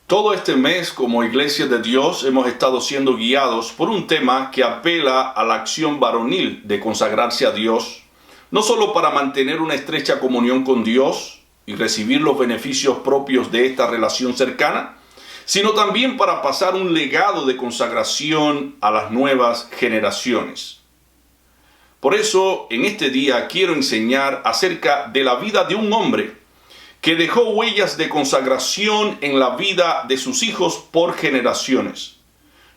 Todo este mes, como Iglesia de Dios, hemos estado siendo guiados por un tema que apela a la acción varonil de consagrarse a Dios, no solo para mantener una estrecha comunión con Dios y recibir los beneficios propios de esta relación cercana, sino también para pasar un legado de consagración a las nuevas generaciones. Por eso, en este día quiero enseñar acerca de la vida de un hombre que dejó huellas de consagración en la vida de sus hijos por generaciones.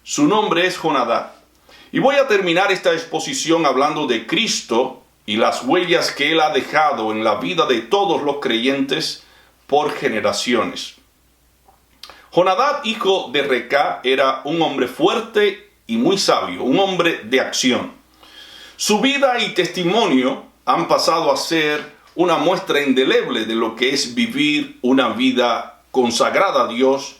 Su nombre es Jonadab. Y voy a terminar esta exposición hablando de Cristo y las huellas que Él ha dejado en la vida de todos los creyentes por generaciones. Jonadab, hijo de Recab, era un hombre fuerte y muy sabio, un hombre de acción. Su vida y testimonio han pasado a ser una muestra indeleble de lo que es vivir una vida consagrada a Dios,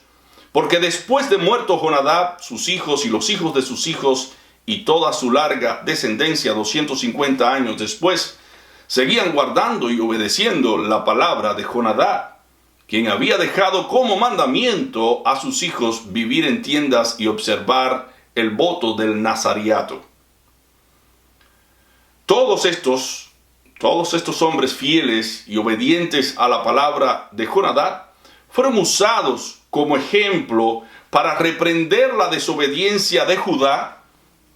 porque después de muerto Jonadab, sus hijos y los hijos de sus hijos y toda su larga descendencia, 250 años después, seguían guardando y obedeciendo la palabra de Jonadab, quien había dejado como mandamiento a sus hijos vivir en tiendas y observar el voto del nazariato. Todos estos hombres fieles y obedientes a la palabra de Jonadab fueron usados como ejemplo para reprender la desobediencia de Judá,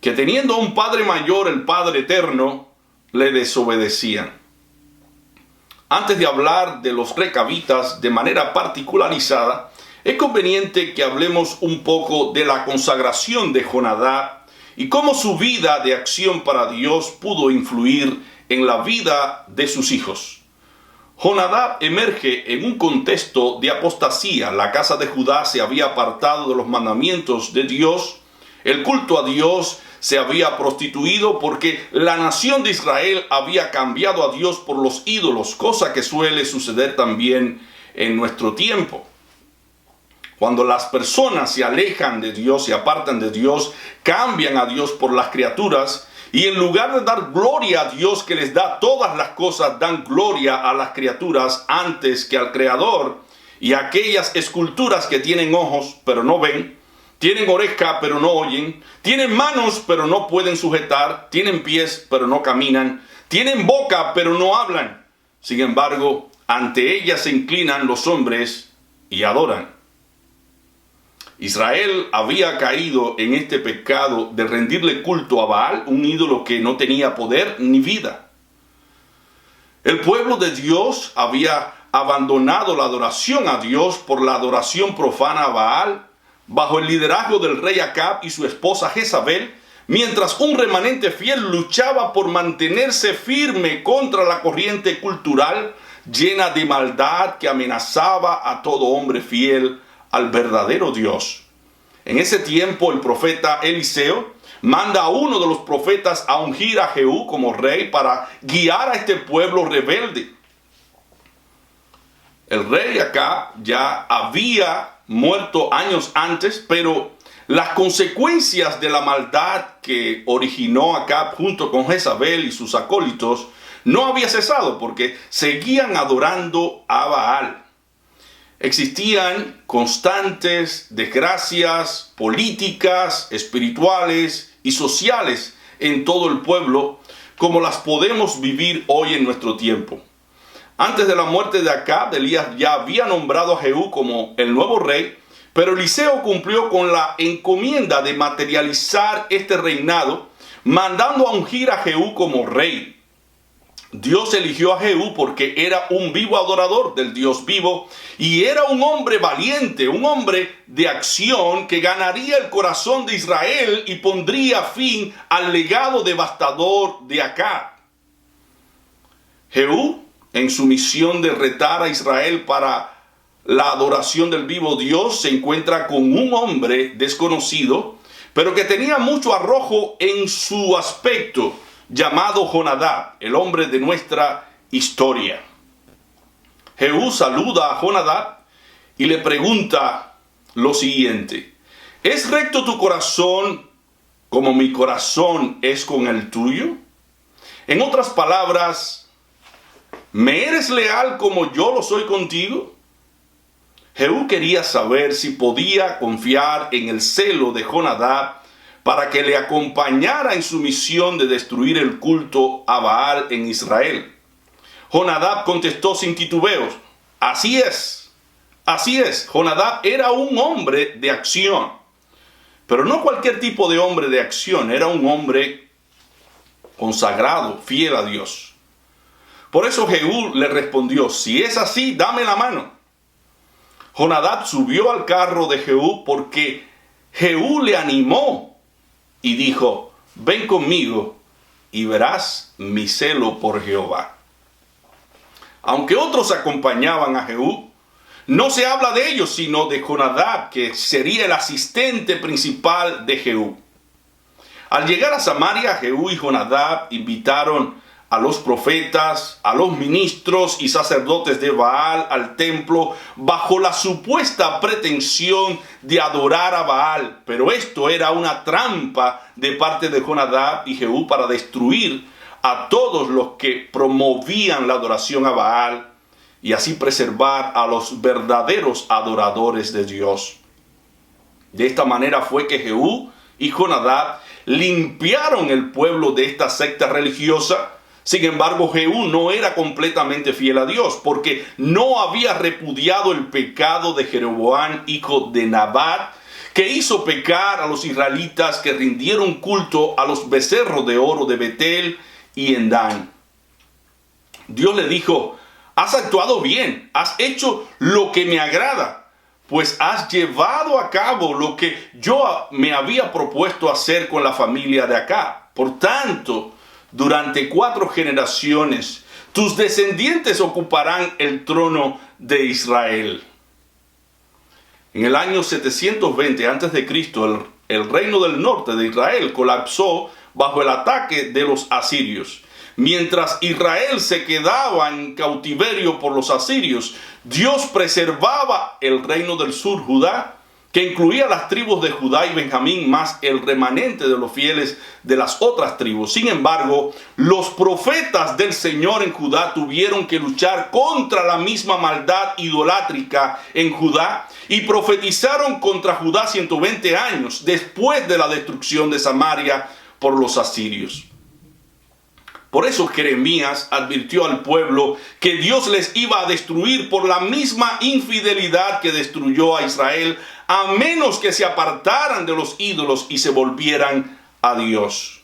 que teniendo un padre mayor, el Padre Eterno, le desobedecían. Antes de hablar de los recabitas de manera particularizada, es conveniente que hablemos un poco de la consagración de Jonadab y cómo su vida de acción para Dios pudo influir en la vida de sus hijos. Jonadab emerge en un contexto de apostasía. La casa de Judá se había apartado de los mandamientos de Dios. El culto a Dios se había prostituido porque la nación de Israel había cambiado a Dios por los ídolos, cosa que suele suceder también en nuestro tiempo. Cuando las personas se alejan de Dios, se apartan de Dios, cambian a Dios por las criaturas, y en lugar de dar gloria a Dios que les da todas las cosas, dan gloria a las criaturas antes que al Creador. Y aquellas esculturas que tienen ojos pero no ven, tienen oreja pero no oyen, tienen manos pero no pueden sujetar, tienen pies pero no caminan, tienen boca pero no hablan. Sin embargo, ante ellas se inclinan los hombres y adoran. Israel había caído en este pecado de rendirle culto a Baal, un ídolo que no tenía poder ni vida. El pueblo de Dios había abandonado la adoración a Dios por la adoración profana a Baal, bajo el liderazgo del rey Acab y su esposa Jezabel, mientras un remanente fiel luchaba por mantenerse firme contra la corriente cultural llena de maldad que amenazaba a todo hombre fiel al verdadero Dios. En ese tiempo el profeta Eliseo manda a uno de los profetas a ungir a Jehú como rey para guiar a este pueblo rebelde. El rey Acab ya había muerto años antes, pero las consecuencias de la maldad que originó Acab junto con Jezabel y sus acólitos no había cesado porque seguían adorando a Baal. Existían constantes desgracias políticas, espirituales y sociales en todo el pueblo, como las podemos vivir hoy en nuestro tiempo. Antes de la muerte de Acab, Elías ya había nombrado a Jehú como el nuevo rey, pero Eliseo cumplió con la encomienda de materializar este reinado, mandando a ungir a Jehú como rey. Dios eligió a Jehú porque era un vivo adorador del Dios vivo y era un hombre valiente, un hombre de acción que ganaría el corazón de Israel y pondría fin al legado devastador de Acab. Jehú, en su misión de retar a Israel para la adoración del vivo Dios, se encuentra con un hombre desconocido, pero que tenía mucho arrojo en su aspecto, llamado Jonadab, el hombre de nuestra historia. Jehú saluda a Jonadab y le pregunta lo siguiente: ¿es recto tu corazón como mi corazón es con el tuyo? En otras palabras, ¿me eres leal como yo lo soy contigo? Jehú quería saber si podía confiar en el celo de Jonadab para que le acompañara en su misión de destruir el culto a Baal en Israel. Jonadab contestó sin titubeos: así es, así es. Jonadab era un hombre de acción, pero no cualquier tipo de hombre de acción, era un hombre consagrado, fiel a Dios. Por eso Jehú le respondió: si es así, dame la mano. Jonadab subió al carro de Jehú porque Jehú le animó y dijo: ven conmigo y verás mi celo por Jehová. Aunque otros acompañaban a Jehú, no se habla de ellos, sino de Jonadab, que sería el asistente principal de Jehú. Al llegar a Samaria, Jehú y Jonadab invitaron a los profetas, a los ministros y sacerdotes de Baal al templo bajo la supuesta pretensión de adorar a Baal. Pero esto era una trampa de parte de Jonadab y Jehú para destruir a todos los que promovían la adoración a Baal y así preservar a los verdaderos adoradores de Dios. De esta manera fue que Jehú y Jonadab limpiaron el pueblo de esta secta religiosa. Sin embargo, Jehú no era completamente fiel a Dios, porque no había repudiado el pecado de Jeroboam, hijo de Nabat, que hizo pecar a los israelitas que rindieron culto a los becerros de oro de Betel y en Dan. Dios le dijo: has actuado bien, has hecho lo que me agrada, pues has llevado a cabo lo que yo me había propuesto hacer con la familia de Acab. Por tanto, durante 4 generaciones, tus descendientes ocuparán el trono de Israel. En el año 720 a.C., el reino del norte de Israel colapsó bajo el ataque de los asirios. Mientras Israel se quedaba en cautiverio por los asirios, Dios preservaba el reino del sur, Judá, que incluía las tribus de Judá y Benjamín, más el remanente de los fieles de las otras tribus. Sin embargo, los profetas del Señor en Judá tuvieron que luchar contra la misma maldad idolátrica en Judá y profetizaron contra Judá 120 años después de la destrucción de Samaria por los asirios. Por eso Jeremías advirtió al pueblo que Dios les iba a destruir por la misma infidelidad que destruyó a Israel, a menos que se apartaran de los ídolos y se volvieran a Dios.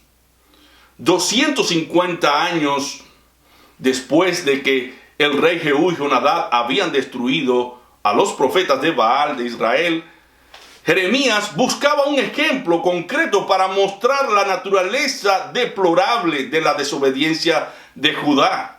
250 años después de que el rey Jehú y Jonadab habían destruido a los profetas de Baal de Israel, Jeremías buscaba un ejemplo concreto para mostrar la naturaleza deplorable de la desobediencia de Judá.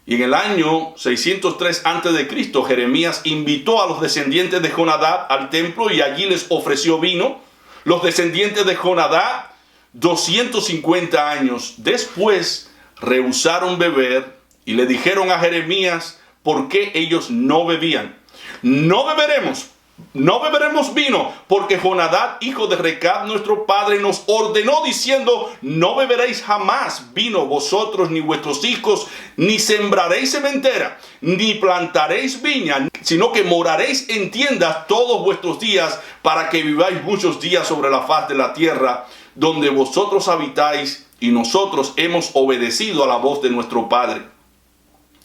Y en el año 603 a.C., Jeremías invitó a los descendientes de Jonadab al templo y allí les ofreció vino. Los descendientes de Jonadab, 250 años después, rehusaron beber y le dijeron a Jeremías por qué ellos no bebían. No beberemos vino, porque Jonadab, hijo de Recab, nuestro padre, nos ordenó diciendo: no beberéis jamás vino vosotros ni vuestros hijos, ni sembraréis sementera, ni plantaréis viña, sino que moraréis en tiendas todos vuestros días, para que viváis muchos días sobre la faz de la tierra, donde vosotros habitáis, y nosotros hemos obedecido a la voz de nuestro padre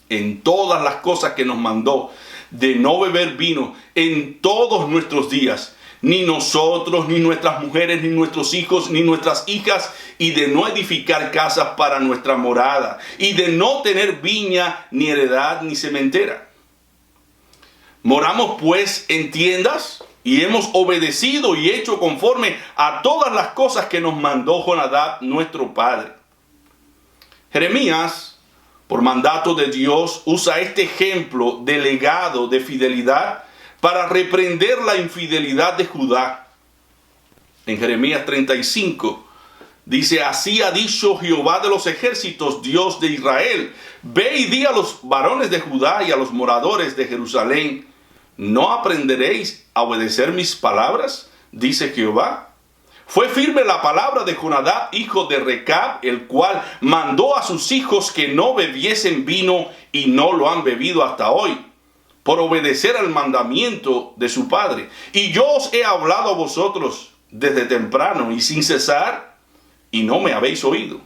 en todas las cosas que nos mandó, de no beber vino en todos nuestros días, ni nosotros, ni nuestras mujeres, ni nuestros hijos, ni nuestras hijas, y de no edificar casas para nuestra morada, y de no tener viña, ni heredad, ni sementera. Moramos pues en tiendas, y hemos obedecido y hecho conforme a todas las cosas que nos mandó Jonadab, nuestro padre. Jeremías, por mandato de Dios, usa este ejemplo de legado de fidelidad para reprender la infidelidad de Judá. En Jeremías 35 dice: así ha dicho Jehová de los ejércitos, Dios de Israel: ve y di a los varones de Judá y a los moradores de Jerusalén: ¿no aprenderéis a obedecer mis palabras? Dice Jehová. Fue firme la palabra de Jonadab, hijo de Recab, el cual mandó a sus hijos que no bebiesen vino, y no lo han bebido hasta hoy. por obedecer al mandamiento de su padre. Y yo os he hablado a vosotros desde temprano y sin cesar, y no me habéis oído.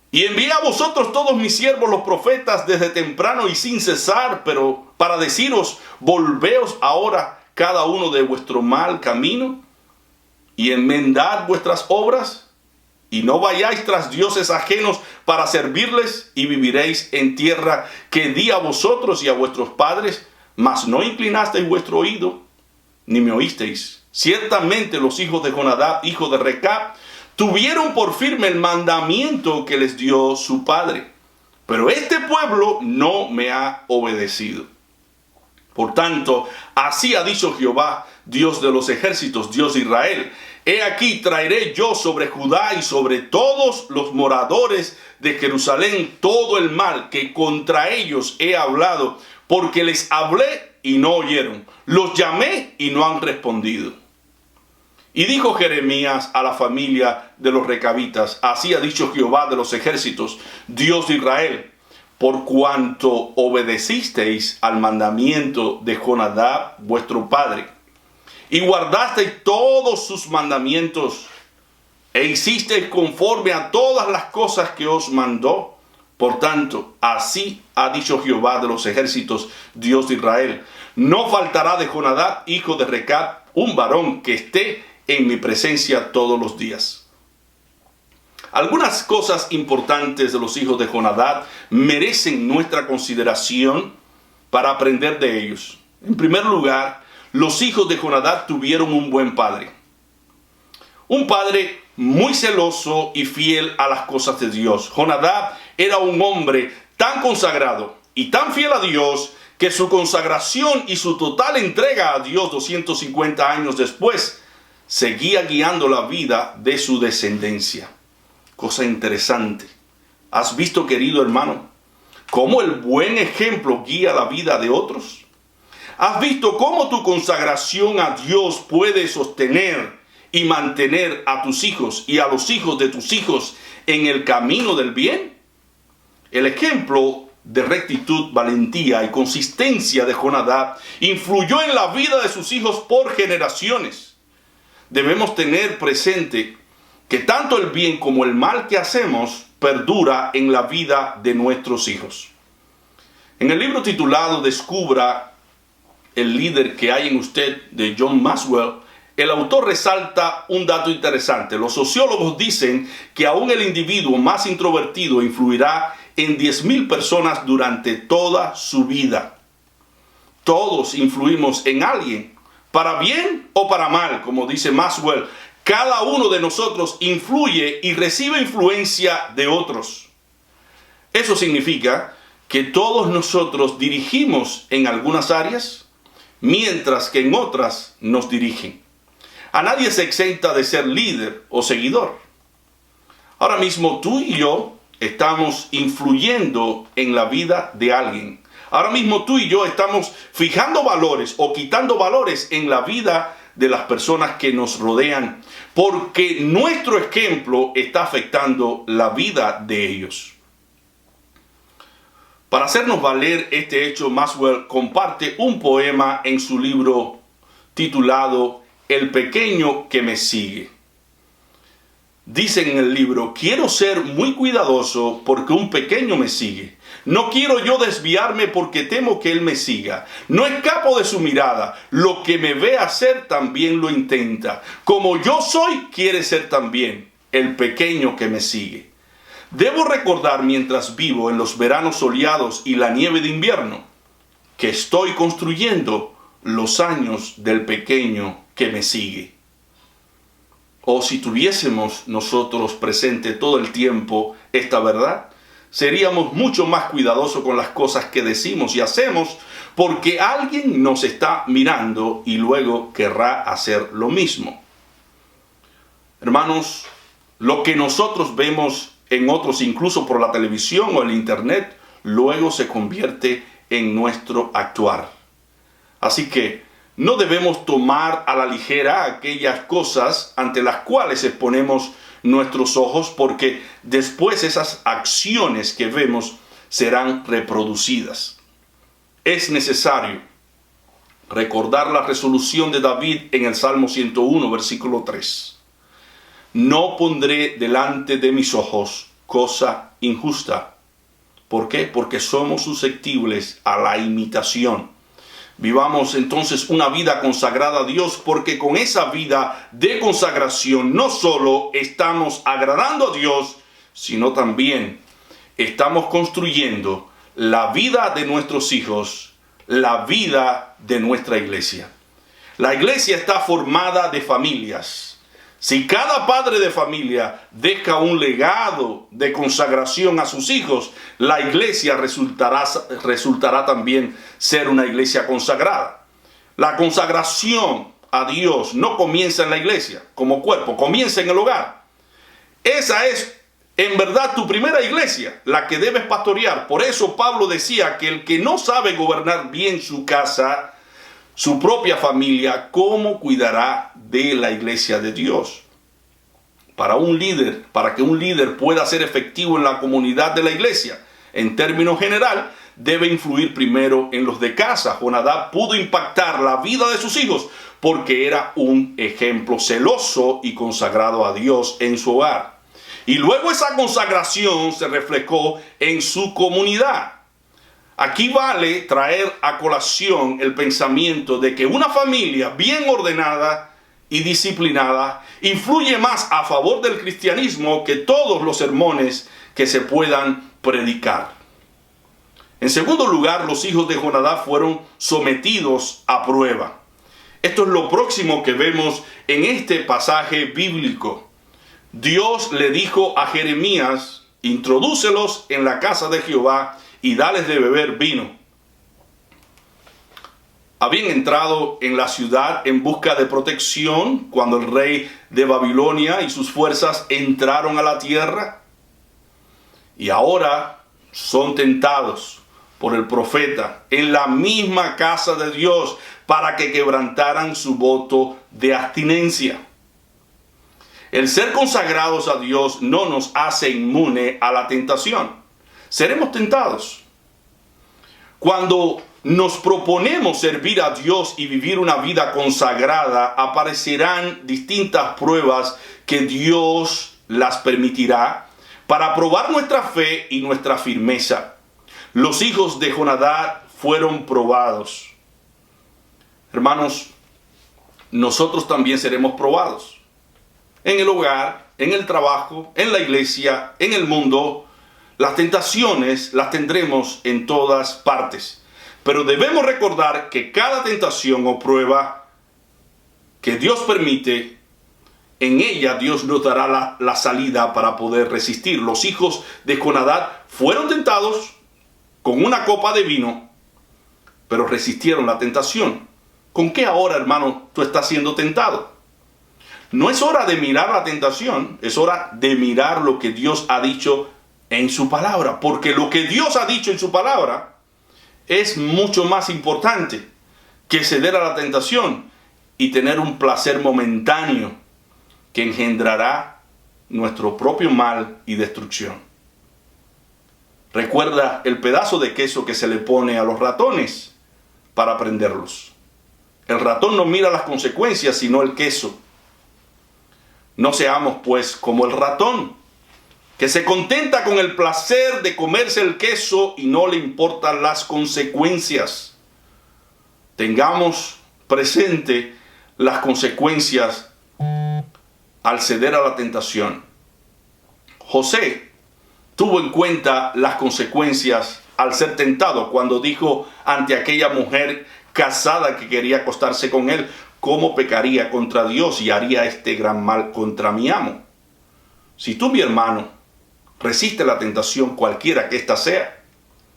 Y envié a vosotros todos mis siervos los profetas desde temprano y sin cesar, pero para deciros, volveos ahora cada uno de vuestro mal camino y enmendad vuestras obras, y no vayáis tras dioses ajenos para servirles, y viviréis en tierra que di a vosotros y a vuestros padres, mas no inclinasteis vuestro oído, ni me oísteis. Ciertamente los hijos de Jonadab, hijo de Recab, tuvieron por firme el mandamiento que les dio su padre, pero este pueblo no me ha obedecido. Por tanto, así ha dicho Jehová, Dios de los ejércitos, Dios de Israel: he aquí traeré yo sobre Judá y sobre todos los moradores de Jerusalén todo el mal que contra ellos he hablado, porque les hablé y no oyeron, los llamé y no han respondido. Y dijo Jeremías a la familia de los recabitas: así ha dicho Jehová de los ejércitos, Dios de Israel: por cuanto obedecisteis al mandamiento de Jonadab vuestro padre, y guardasteis todos sus mandamientos, e hicisteis conforme a todas las cosas que os mandó, por tanto, así ha dicho Jehová de los ejércitos, Dios de Israel: no faltará de Jonadab, hijo de Recab, un varón que esté en mi presencia todos los días. Algunas cosas importantes de los hijos de Jonadab merecen nuestra consideración para aprender de ellos. En primer lugar, los hijos de Jonadab tuvieron un buen padre. Un padre muy celoso y fiel a las cosas de Dios. Jonadab era un hombre tan consagrado y tan fiel a Dios que su consagración y su total entrega a Dios 250 años después seguía guiando la vida de su descendencia. Cosa interesante. ¿Has visto, querido hermano, cómo el buen ejemplo guía la vida de otros? ¿Has visto cómo tu consagración a Dios puede sostener y mantener a tus hijos y a los hijos de tus hijos en el camino del bien? El ejemplo de rectitud, valentía y consistencia de Jonadab influyó en la vida de sus hijos por generaciones. Debemos tener presente que tanto el bien como el mal que hacemos perdura en la vida de nuestros hijos. En el libro titulado Descubra el líder que hay en usted, de John Maxwell, el autor resalta un dato interesante. Los sociólogos dicen que aún el individuo más introvertido influirá en 10,000 personas durante toda su vida. Todos influimos en alguien, para bien o para mal, como dice Maxwell. Cada uno de nosotros influye y recibe influencia de otros. Eso significa que todos nosotros dirigimos en algunas áreas, mientras que en otras nos dirigen. A nadie se exenta de ser líder o seguidor. Ahora mismo tú y yo estamos influyendo en la vida de alguien. Ahora mismo tú y yo estamos fijando valores o quitando valores en la vida de las personas que nos rodean, porque nuestro ejemplo está afectando la vida de ellos. Para hacernos valer este hecho, Maxwell comparte un poema en su libro titulado El pequeño que me sigue. Dice en el libro: quiero ser muy cuidadoso porque un pequeño me sigue. No quiero yo desviarme porque temo que él me siga. No escapo de su mirada. Lo que me ve hacer también lo intenta. Como yo soy, quiere ser también el pequeño que me sigue. Debo recordar mientras vivo en los veranos soleados y la nieve de invierno que estoy construyendo los años del pequeño que me sigue. O si tuviésemos nosotros presente todo el tiempo esta verdad, seríamos mucho más cuidadosos con las cosas que decimos y hacemos, porque alguien nos está mirando y luego querrá hacer lo mismo. Hermanos, lo que nosotros vemos en otros, incluso por la televisión o el internet, luego se convierte en nuestro actuar. Así que no debemos tomar a la ligera aquellas cosas ante las cuales exponemos nuestros ojos, porque después esas acciones que vemos serán reproducidas. es necesario recordar la resolución de David en el Salmo 101, versículo 3. No pondré delante de mis ojos cosa injusta. ¿Por qué? Porque somos susceptibles a la imitación. Vivamos entonces una vida consagrada a Dios, porque con esa vida de consagración no solo estamos agradando a Dios, sino también estamos construyendo la vida de nuestros hijos, la vida de nuestra iglesia. La iglesia está formada de familias. Si cada padre de familia deja un legado de consagración a sus hijos, la iglesia resultará también ser una iglesia consagrada. La consagración a Dios no comienza en la iglesia como cuerpo, comienza en el hogar. Esa es en verdad tu primera iglesia, la que debes pastorear. Por eso Pablo decía que el que no sabe gobernar bien su casa, su propia familia, ¿cómo cuidará de la iglesia de Dios? Para que un líder pueda ser efectivo en la comunidad de la iglesia, en términos general, debe influir primero en los de casa. Jonadab pudo impactar la vida de sus hijos porque era un ejemplo celoso y consagrado a Dios en su hogar. Y luego esa consagración se reflejó en su comunidad. Aquí vale traer a colación el pensamiento de que una familia bien ordenada y disciplinada influye más a favor del cristianismo que todos los sermones que se puedan predicar. En segundo lugar, los hijos de Jonadab fueron sometidos a prueba. Esto es lo próximo que vemos en este pasaje bíblico. Dios le dijo a Jeremías: introdúcelos en la casa de Jehová y dales de beber vino. Habían entrado en la ciudad en busca de protección cuando el rey de Babilonia y sus fuerzas entraron a la tierra. Y ahora son tentados por el profeta en la misma casa de Dios para que quebrantaran su voto de abstinencia. El ser consagrados a Dios no nos hace inmune a la tentación. Seremos tentados. Cuando nos proponemos servir a Dios y vivir una vida consagrada, aparecerán distintas pruebas que Dios las permitirá para probar nuestra fe y nuestra firmeza. Los hijos de Jonadab fueron probados. Hermanos, nosotros también seremos probados. En el hogar, en el trabajo, en la iglesia, en el mundo, las tentaciones las tendremos en todas partes. Pero debemos recordar que cada tentación o prueba que Dios permite, en ella Dios nos dará la salida para poder resistir. Los hijos de Jonadab fueron tentados con una copa de vino, pero resistieron la tentación. ¿Con qué ahora, hermano, tú estás siendo tentado? No es hora de mirar la tentación, es hora de mirar lo que Dios ha dicho en su palabra. Porque lo que Dios ha dicho en su palabra es mucho más importante que ceder a la tentación y tener un placer momentáneo que engendrará nuestro propio mal y destrucción. Recuerda el pedazo de queso que se le pone a los ratones para prenderlos. El ratón no mira las consecuencias, sino el queso. No seamos, pues, como el ratón, que se contenta con el placer de comerse el queso y no le importan las consecuencias. Tengamos presente las consecuencias al ceder a la tentación. José tuvo en cuenta las consecuencias al ser tentado cuando dijo ante aquella mujer casada que quería acostarse con él: ¿cómo pecaría contra Dios y haría este gran mal contra mi amo? Si tú, mi hermano, resiste la tentación cualquiera que ésta sea,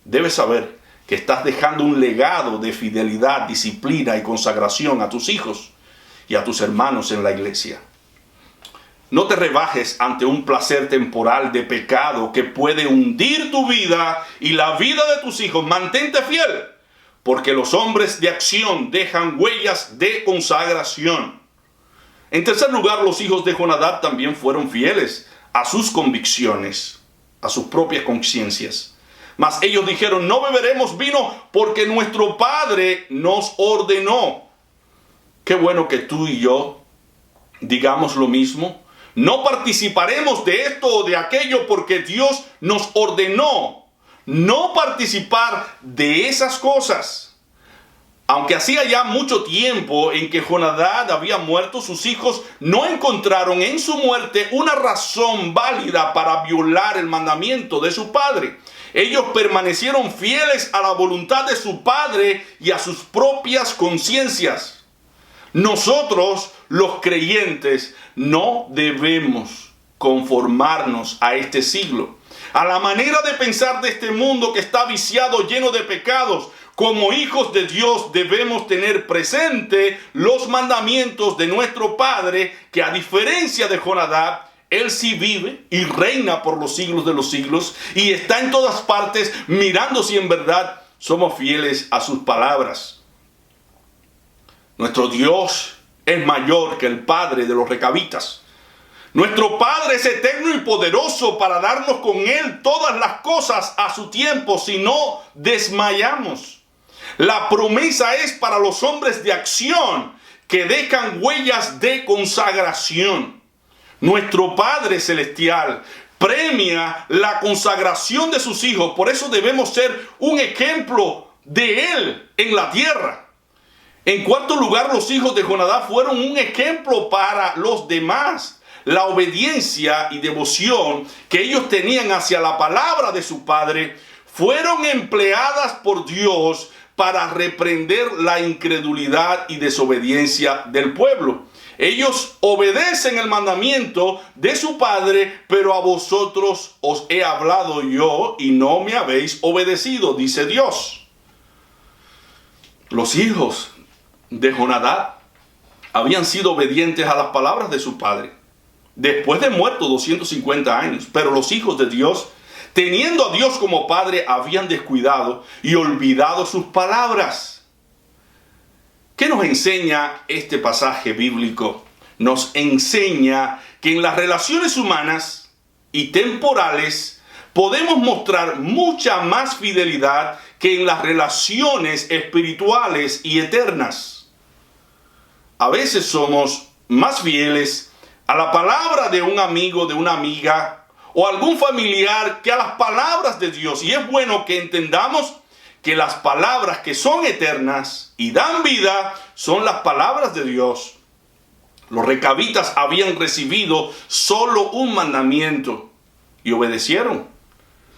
debes saber que estás dejando un legado de fidelidad, disciplina y consagración a tus hijos y a tus hermanos en la iglesia. No te rebajes ante un placer temporal de pecado que puede hundir tu vida y la vida de tus hijos. Mantente fiel, porque los hombres de acción dejan huellas de consagración. En tercer lugar, los hijos de Jonadab también fueron fieles a sus convicciones, a sus propias conciencias. Mas ellos dijeron, no beberemos vino porque nuestro padre nos ordenó. Qué bueno que tú y yo digamos lo mismo. No participaremos de esto o de aquello porque Dios nos ordenó no participar de esas cosas. Aunque hacía ya mucho tiempo en que Jonadab había muerto, sus hijos no encontraron en su muerte una razón válida para violar el mandamiento de su padre. Ellos permanecieron fieles a la voluntad de su padre y a sus propias conciencias. Nosotros, los creyentes, no debemos conformarnos a este siglo, a la manera de pensar de este mundo que está viciado, lleno de pecados. Como hijos de Dios debemos tener presente los mandamientos de nuestro Padre, que a diferencia de Jonadab, él sí vive y reina por los siglos de los siglos y está en todas partes mirando si en verdad somos fieles a sus palabras. Nuestro Dios es mayor que el Padre de los recabitas. Nuestro Padre es eterno y poderoso para darnos con Él todas las cosas a su tiempo si no desmayamos. La promesa es para los hombres de acción que dejan huellas de consagración. Nuestro Padre Celestial premia la consagración de sus hijos. Por eso debemos ser un ejemplo de Él en la tierra. En cuarto lugar, los hijos de Jonadab fueron un ejemplo para los demás. La obediencia y devoción que ellos tenían hacia la palabra de su padre fueron empleadas por Dios para reprender la incredulidad y desobediencia del pueblo. Ellos obedecen el mandamiento de su padre, pero a vosotros os he hablado yo y no me habéis obedecido, dice Dios. Los hijos de Jonadab habían sido obedientes a las palabras de su padre, después de muerto 250 años, pero los hijos de Dios, teniendo a Dios como Padre, habían descuidado y olvidado sus palabras. ¿Qué nos enseña este pasaje bíblico? Nos enseña que en las relaciones humanas y temporales podemos mostrar mucha más fidelidad que en las relaciones espirituales y eternas. A veces somos más fieles a la palabra de un amigo, de una amiga, o algún familiar que a las palabras de Dios. Y es bueno que entendamos que las palabras que son eternas y dan vida son las palabras de Dios. Los recabitas habían recibido solo un mandamiento y obedecieron.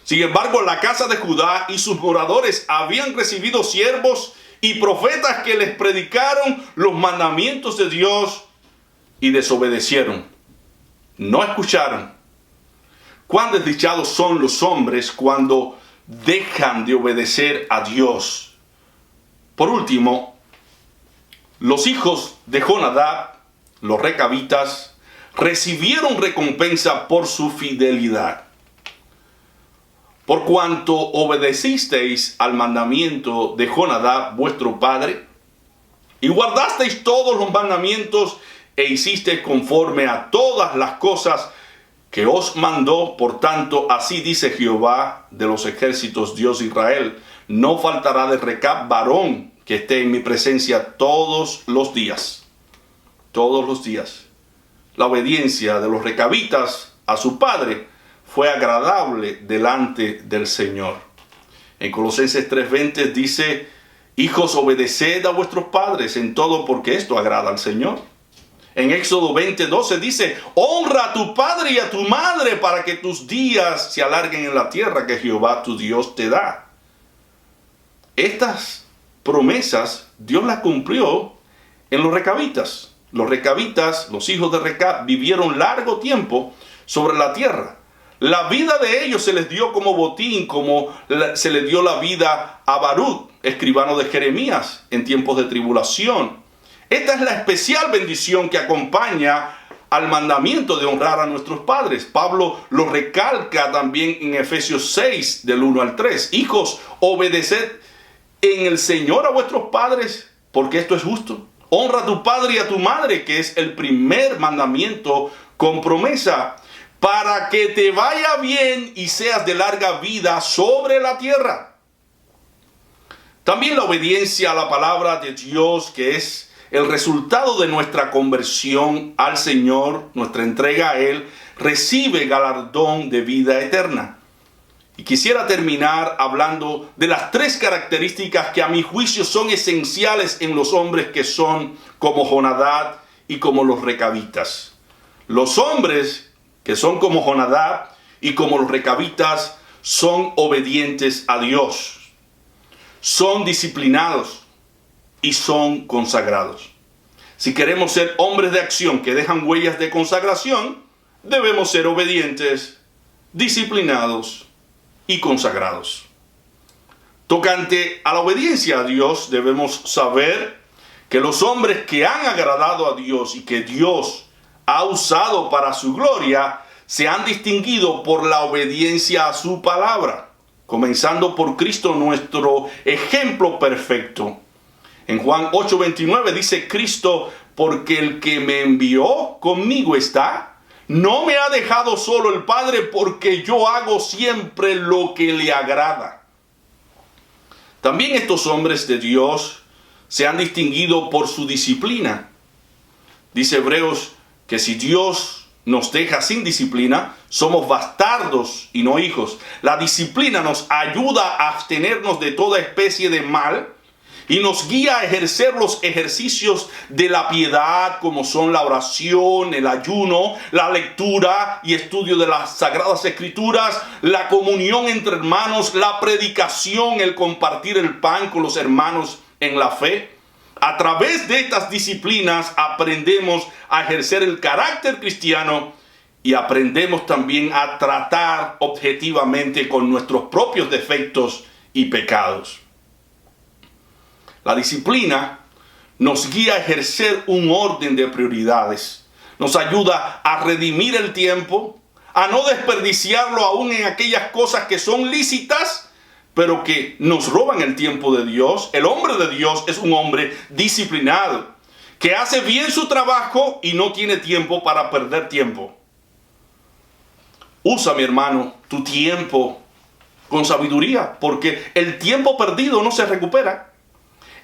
Sin embargo, la casa de Judá y sus moradores habían recibido siervos y profetas que les predicaron los mandamientos de Dios y desobedecieron. No escucharon. Cuán desdichados son los hombres cuando dejan de obedecer a Dios. Por último, los hijos de Jonadab, los recabitas, recibieron recompensa por su fidelidad. Por cuanto obedecisteis al mandamiento de Jonadab, vuestro padre, y guardasteis todos los mandamientos e hicisteis conforme a todas las cosas que os mandó, por tanto, así dice Jehová de los ejércitos, Dios de Israel, no faltará de Recab varón que esté en mi presencia todos los días. Todos los días. La obediencia de los recabitas a su padre fue agradable delante del Señor. En Colosenses 3:20 dice, hijos, obedeced a vuestros padres en todo, porque esto agrada al Señor. En Éxodo 20:12 dice, honra a tu padre y a tu madre para que tus días se alarguen en la tierra que Jehová tu Dios te da. Estas promesas Dios las cumplió en los recabitas. Los recabitas, los hijos de Recab, vivieron largo tiempo sobre la tierra. La vida de ellos se les dio como botín, como se le dio la vida a Baruch, escribano de Jeremías, en tiempos de tribulación. Esta es la especial bendición que acompaña al mandamiento de honrar a nuestros padres. Pablo lo recalca también en Efesios 6, del 1 al 3. Hijos, obedeced en el Señor a vuestros padres, porque esto es justo. Honra a tu padre y a tu madre, que es el primer mandamiento con promesa, para que te vaya bien y seas de larga vida sobre la tierra. También la obediencia a la palabra de Dios, que es el resultado de nuestra conversión al Señor, nuestra entrega a Él, recibe galardón de vida eterna. Y quisiera terminar hablando de las tres características que a mi juicio son esenciales en los hombres que son como Jonadab y como los recabitas. Los hombres que son como Jonadab y como los recabitas son obedientes a Dios, son disciplinados y son consagrados. Si queremos ser hombres de acción que dejan huellas de consagración, debemos ser obedientes, disciplinados y consagrados. Tocante a la obediencia a Dios, debemos saber que los hombres que han agradado a Dios y que Dios ha usado para su gloria, se han distinguido por la obediencia a su palabra, comenzando por Cristo, nuestro ejemplo perfecto. En Juan 8:29 dice Cristo: porque el que me envió conmigo está. No me ha dejado solo el Padre, porque yo hago siempre lo que le agrada. También estos hombres de Dios se han distinguido por su disciplina. Dice Hebreos que si Dios nos deja sin disciplina, somos bastardos y no hijos. La disciplina nos ayuda a abstenernos de toda especie de mal y nos guía a ejercer los ejercicios de la piedad, como son la oración, el ayuno, la lectura y estudio de las Sagradas Escrituras, la comunión entre hermanos, la predicación, el compartir el pan con los hermanos en la fe. A través de estas disciplinas aprendemos a ejercer el carácter cristiano y aprendemos también a tratar objetivamente con nuestros propios defectos y pecados. La disciplina nos guía a ejercer un orden de prioridades. Nos ayuda a redimir el tiempo, a no desperdiciarlo aún en aquellas cosas que son lícitas, pero que nos roban el tiempo de Dios. El hombre de Dios es un hombre disciplinado, que hace bien su trabajo y no tiene tiempo para perder tiempo. Usa, mi hermano, tu tiempo con sabiduría, porque el tiempo perdido no se recupera.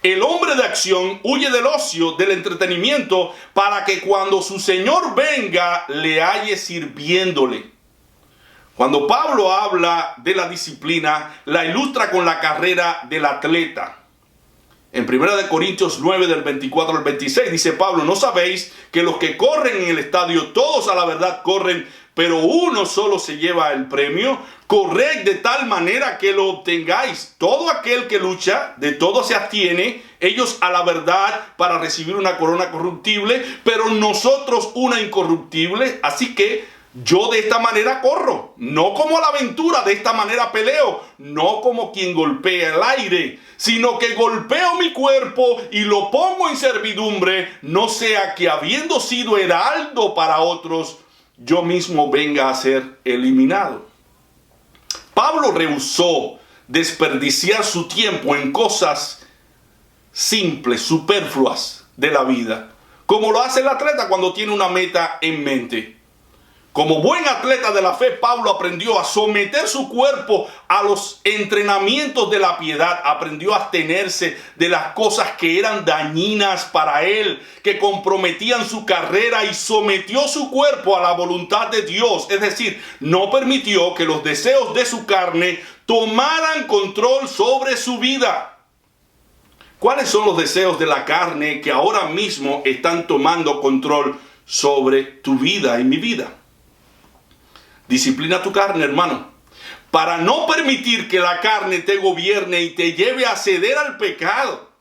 El hombre de acción huye del ocio, del entretenimiento, para que cuando su Señor venga, le halle sirviéndole. Cuando Pablo habla de la disciplina, la ilustra con la carrera del atleta. En 1 Corintios 9, del 24 al 26, dice Pablo: ¿no sabéis que los que corren en el estadio, todos a la verdad corren, pero uno solo se lleva el premio? Corred de tal manera que lo obtengáis. Todo aquel que lucha, de todo se abstiene, ellos a la verdad para recibir una corona corruptible, pero nosotros una incorruptible. Así que yo de esta manera corro, no como a la aventura, de esta manera peleo, no como quien golpea el aire, sino que golpeo mi cuerpo y lo pongo en servidumbre, no sea que habiendo sido heraldo para otros, yo mismo venga a ser eliminado. Pablo rehusó desperdiciar su tiempo en cosas simples, superfluas de la vida, como lo hace el atleta cuando tiene una meta en mente. Como buen atleta de la fe, Pablo aprendió a someter su cuerpo a los entrenamientos de la piedad. Aprendió a abstenerse de las cosas que eran dañinas para él, que comprometían su carrera, y sometió su cuerpo a la voluntad de Dios. Es decir, no permitió que los deseos de su carne tomaran control sobre su vida. ¿Cuáles son los deseos de la carne que ahora mismo están tomando control sobre tu vida y mi vida? Disciplina tu carne, hermano, para no permitir que la carne te gobierne y te lleve a ceder al pecado.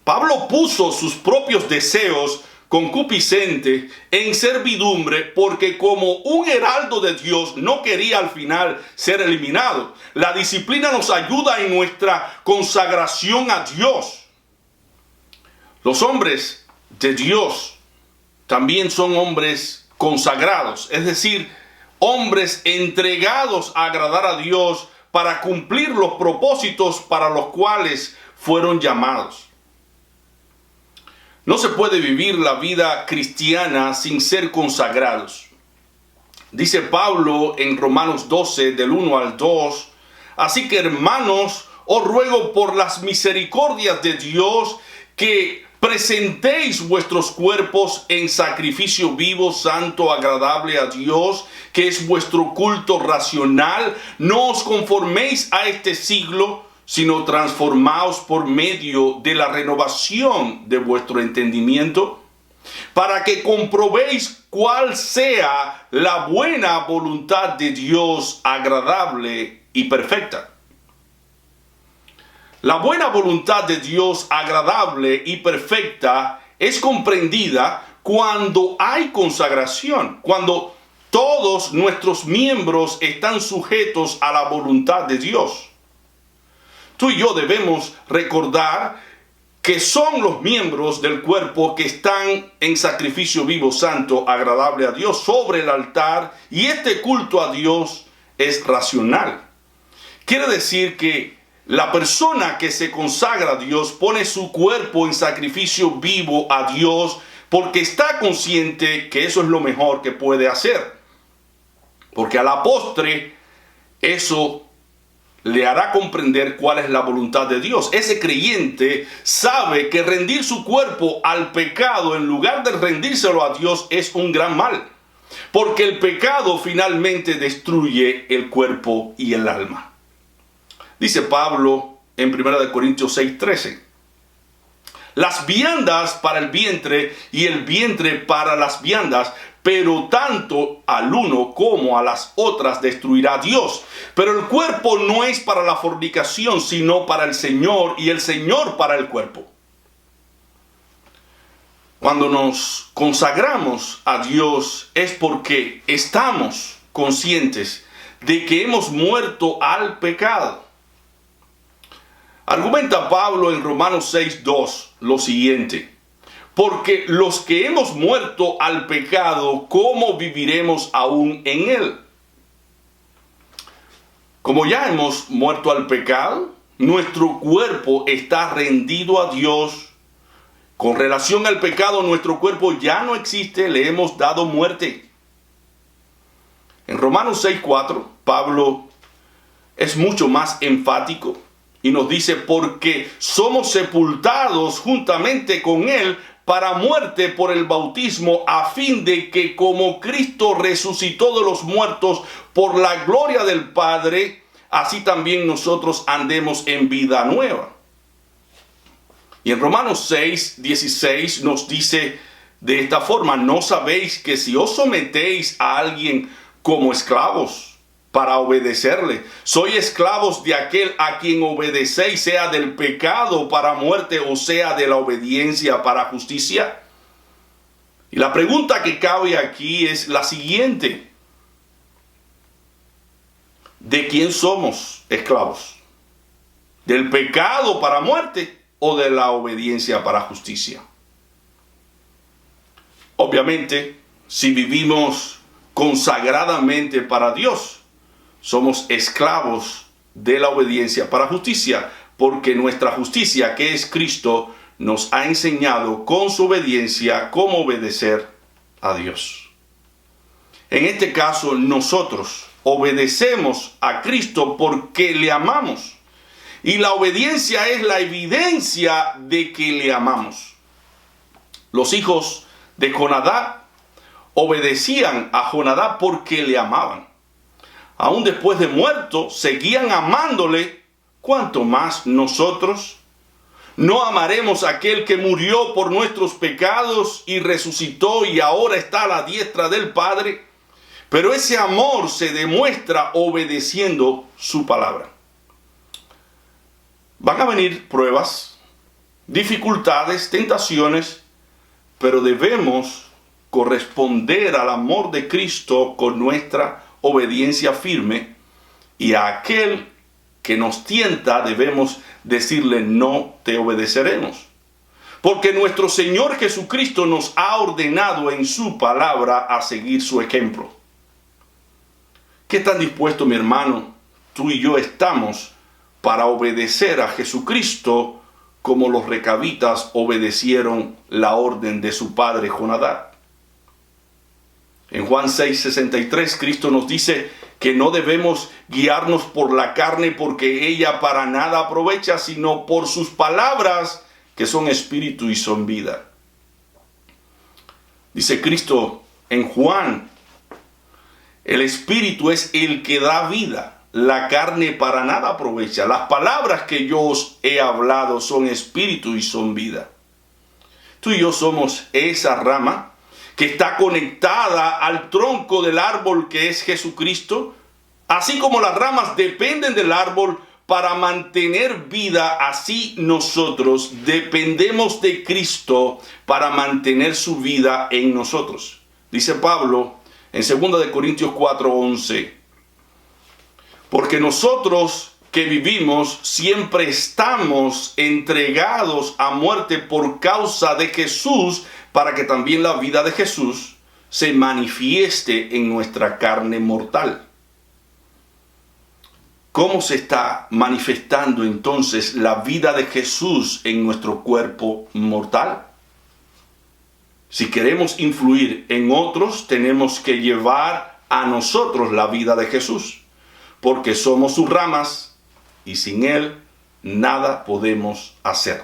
Pablo puso sus propios deseos concupiscentes en servidumbre, porque como un heraldo de Dios no quería al final ser eliminado. La disciplina nos ayuda en nuestra consagración a Dios. Los hombres de Dios también son hombres consagrados, es decir, hombres entregados a agradar a Dios para cumplir los propósitos para los cuales fueron llamados. No se puede vivir la vida cristiana sin ser consagrados. Dice Pablo en Romanos 12, del 1 al 2, así que hermanos, os ruego por las misericordias de Dios que presentéis vuestros cuerpos en sacrificio vivo, santo, agradable a Dios, que es vuestro culto racional. No os conforméis a este siglo, sino transformaos por medio de la renovación de vuestro entendimiento, para que comprobéis cuál sea la buena voluntad de Dios, agradable y perfecta. La buena voluntad de Dios, agradable y perfecta, es comprendida cuando hay consagración, cuando todos nuestros miembros están sujetos a la voluntad de Dios. Tú y yo debemos recordar que son los miembros del cuerpo que están en sacrificio vivo, santo, agradable a Dios sobre el altar, y este culto a Dios es racional. Quiere decir que la persona que se consagra a Dios pone su cuerpo en sacrificio vivo a Dios porque está consciente que eso es lo mejor que puede hacer. Porque a la postre eso le hará comprender cuál es la voluntad de Dios. Ese creyente sabe que rendir su cuerpo al pecado en lugar de rendírselo a Dios es un gran mal, porque el pecado finalmente destruye el cuerpo y el alma. Dice Pablo en 1 Corintios 6:13, las viandas para el vientre y el vientre para las viandas, pero tanto al uno como a las otras destruirá Dios. Pero el cuerpo no es para la fornicación, sino para el Señor, y el Señor para el cuerpo. Cuando nos consagramos a Dios es porque estamos conscientes de que hemos muerto al pecado. Argumenta Pablo en Romanos 6:2 lo siguiente: porque los que hemos muerto al pecado, ¿cómo viviremos aún en él? Como ya hemos muerto al pecado, nuestro cuerpo está rendido a Dios. Con relación al pecado, nuestro cuerpo ya no existe, le hemos dado muerte. En Romanos 6:4, Pablo es mucho más enfático y nos dice: porque somos sepultados juntamente con él para muerte por el bautismo, a fin de que como Cristo resucitó de los muertos por la gloria del Padre, así también nosotros andemos en vida nueva. Y en Romanos 6:16 nos dice de esta forma: ¿no sabéis que si os sometéis a alguien como esclavos para obedecerle, sois esclavos de aquel a quien obedecéis, sea del pecado para muerte o sea de la obediencia para justicia? Y la pregunta que cabe aquí es la siguiente: ¿de quién somos esclavos? ¿Del pecado para muerte o de la obediencia para justicia? Obviamente, si vivimos consagradamente para Dios, somos esclavos de la obediencia para justicia, porque nuestra justicia, que es Cristo, nos ha enseñado con su obediencia cómo obedecer a Dios. En este caso, nosotros obedecemos a Cristo porque le amamos. Y la obediencia es la evidencia de que le amamos. Los hijos de Jonadab obedecían a Jonadab porque le amaban. Aún después de muerto, seguían amándole. ¿Cuánto más nosotros? ¿No amaremos a aquel que murió por nuestros pecados y resucitó y ahora está a la diestra del Padre? Pero ese amor se demuestra obedeciendo su palabra. Van a venir pruebas, dificultades, tentaciones, pero debemos corresponder al amor de Cristo con nuestra obediencia firme, y a aquel que nos tienta debemos decirle: no te obedeceremos, porque nuestro Señor Jesucristo nos ha ordenado en su palabra a seguir su ejemplo. ¿Qué tan dispuesto, mi hermano, tú y yo estamos para obedecer a Jesucristo como los recabitas obedecieron la orden de su padre Jonadab? En Juan 6:63, Cristo nos dice que no debemos guiarnos por la carne porque ella para nada aprovecha, sino por sus palabras que son espíritu y son vida. Dice Cristo en Juan, el espíritu es el que da vida, la carne para nada aprovecha. Las palabras que yo os he hablado son espíritu y son vida. Tú y yo somos esa rama que está conectada al tronco del árbol que es Jesucristo. Así como las ramas dependen del árbol para mantener vida, así nosotros dependemos de Cristo para mantener su vida en nosotros. Dice Pablo en 2 Corintios 4:11, porque nosotros que vivimos siempre estamos entregados a muerte por causa de Jesús, para que también la vida de Jesús se manifieste en nuestra carne mortal. ¿Cómo se está manifestando entonces la vida de Jesús en nuestro cuerpo mortal? Si queremos influir en otros, tenemos que llevar a nosotros la vida de Jesús, porque somos sus ramas y sin Él nada podemos hacer.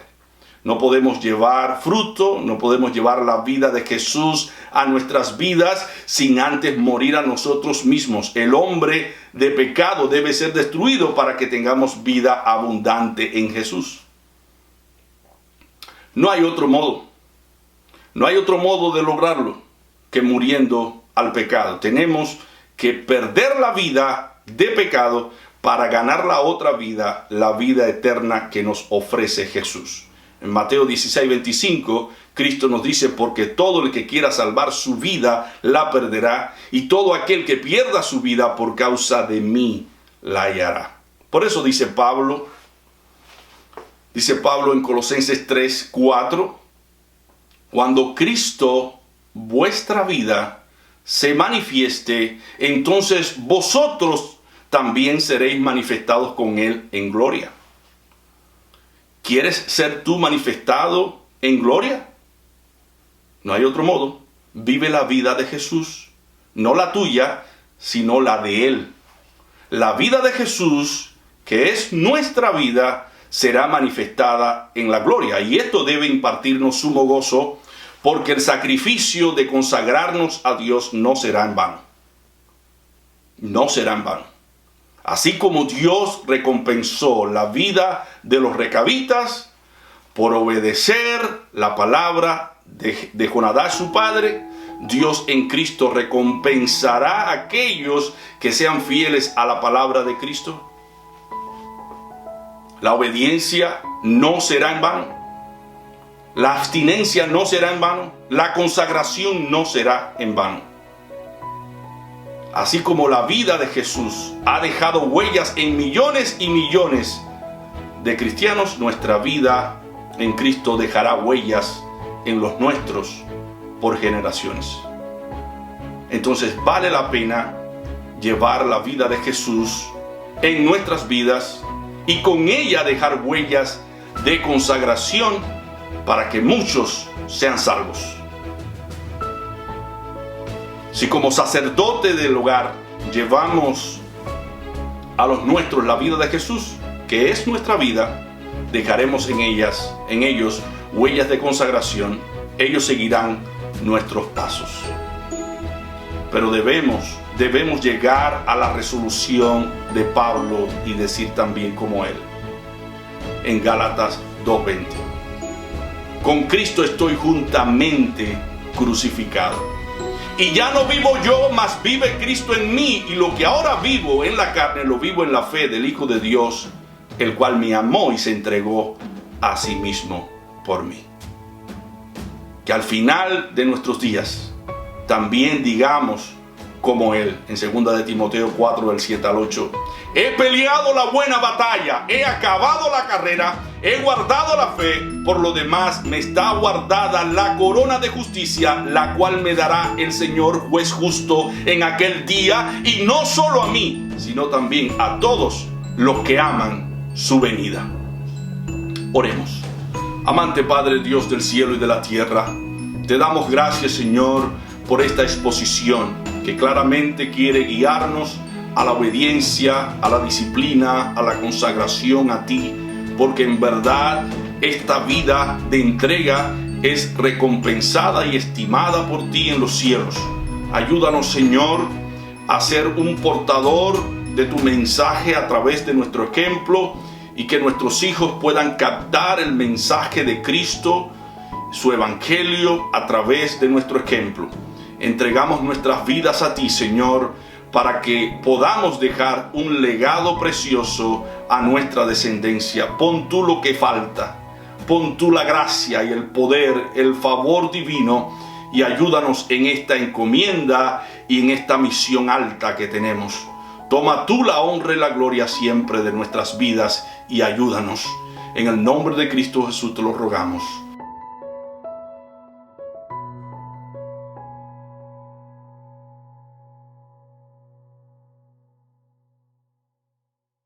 No podemos llevar fruto, no podemos llevar la vida de Jesús a nuestras vidas sin antes morir a nosotros mismos. El hombre de pecado debe ser destruido para que tengamos vida abundante en Jesús. No hay otro modo. No hay otro modo de lograrlo que muriendo al pecado. Tenemos que perder la vida de pecado para ganar la otra vida, la vida eterna que nos ofrece Jesús. En Mateo 16:25, Cristo nos dice, porque todo el que quiera salvar su vida la perderá, y todo aquel que pierda su vida por causa de mí la hallará. Por eso dice Pablo en Colosenses 3:4, cuando Cristo, vuestra vida, se manifieste, entonces vosotros también seréis manifestados con Él en gloria. ¿Quieres ser tú manifestado en gloria? No hay otro modo. Vive la vida de Jesús, no la tuya, sino la de Él. La vida de Jesús, que es nuestra vida, será manifestada en la gloria. Y esto debe impartirnos sumo gozo, porque el sacrificio de consagrarnos a Dios no será en vano. No será en vano. Así como Dios recompensó la vida de los recabitas por obedecer la palabra de Jonadab su padre, Dios en Cristo recompensará a aquellos que sean fieles a la palabra de Cristo. La obediencia no será en vano. La abstinencia no será en vano. La consagración no será en vano. Así como la vida de Jesús ha dejado huellas en millones y millones de cristianos, nuestra vida en Cristo dejará huellas en los nuestros por generaciones. Entonces vale la pena llevar la vida de Jesús en nuestras vidas y con ella dejar huellas de consagración para que muchos sean salvos. Si como sacerdote del hogar llevamos a los nuestros la vida de Jesús, que es nuestra vida, dejaremos en ellos huellas de consagración. Ellos seguirán nuestros pasos. Pero debemos llegar a la resolución de Pablo y decir también como él. En Gálatas 2:20. Con Cristo estoy juntamente crucificado. Y ya no vivo yo, mas vive Cristo en mí. Y lo que ahora vivo en la carne, lo vivo en la fe del Hijo de Dios, el cual me amó y se entregó a sí mismo por mí. Que al final de nuestros días también digamos como Él, en 2 de Timoteo 4, del 7 al 8. He peleado la buena batalla, he acabado la carrera, he guardado la fe. Por lo demás me está guardada la corona de justicia, la cual me dará el Señor juez justo en aquel día, y no solo a mí, sino también a todos los que aman su venida. Oremos. Amante Padre, Dios del cielo y de la tierra, te damos gracias, Señor, por esta exposición que claramente quiere guiarnos a la obediencia, a la disciplina, a la consagración a ti, porque en verdad esta vida de entrega es recompensada y estimada por ti en los cielos. Ayúdanos, Señor, a ser un portador de tu mensaje a través de nuestro ejemplo, y que nuestros hijos puedan captar el mensaje de Cristo, su evangelio, a través de nuestro ejemplo. Entregamos nuestras vidas a ti, Señor, para que podamos dejar un legado precioso a nuestra descendencia. Pon tú lo que falta, pon tú la gracia y el poder, el favor divino, y ayúdanos en esta encomienda y en esta misión alta que tenemos. Toma tú la honra y la gloria siempre de nuestras vidas y ayúdanos. En el nombre de Cristo Jesús te lo rogamos.